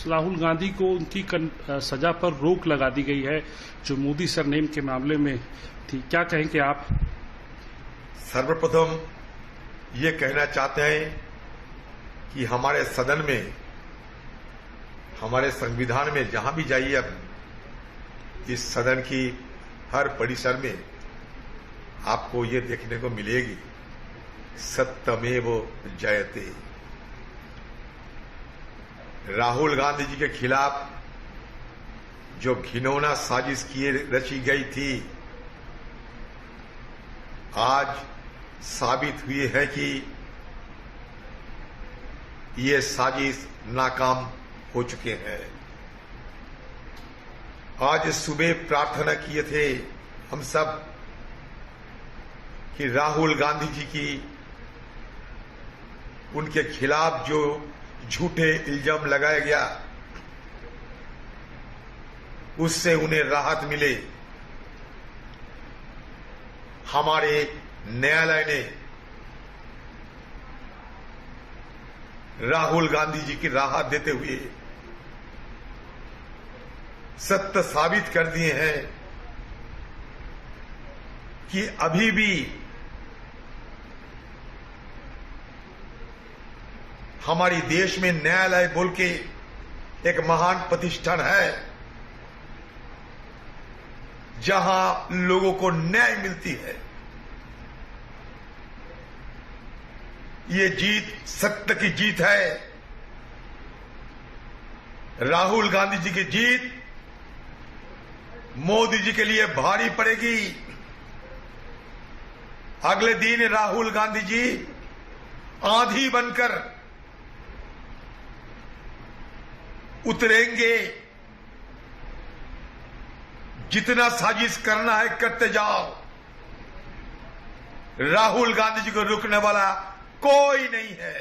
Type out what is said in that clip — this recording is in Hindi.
राहुल गांधी को उनकी सजा पर रोक लगा दी गई है जो मोदी सरनेम के मामले में थी, क्या कहेंगे आप? सर्वप्रथम ये कहना चाहते हैं कि हमारे सदन में, हमारे संविधान में जहां भी जाइए, अब इस सदन की हर परिसर में आपको ये देखने को मिलेगी, सत्यमेव जयते। राहुल गांधी जी के खिलाफ जो घिनौना साजिश रची गई थी, आज साबित हुई है कि ये साजिश नाकाम हो चुके हैं। आज सुबह प्रार्थना किए थे हम सब कि राहुल गांधी जी की, उनके खिलाफ जो झूठे इल्जाम लगाया गया उससे उन्हें राहत मिले। हमारे न्यायालय ने राहुल गांधी जी की राहत देते हुए सत्य साबित कर दिए हैं कि अभी भी हमारी देश में न्यायालय बोल के एक महान प्रतिष्ठान है जहां लोगों को न्याय मिलती है। ये जीत सत्य की जीत है। राहुल गांधी जी की जीत मोदी जी के लिए भारी पड़ेगी। अगले दिन राहुल गांधी जी आंधी बनकर उतरेंगे। जितना साजिश करना है करते जाओ, राहुल गांधी जी को रोकने वाला कोई नहीं है।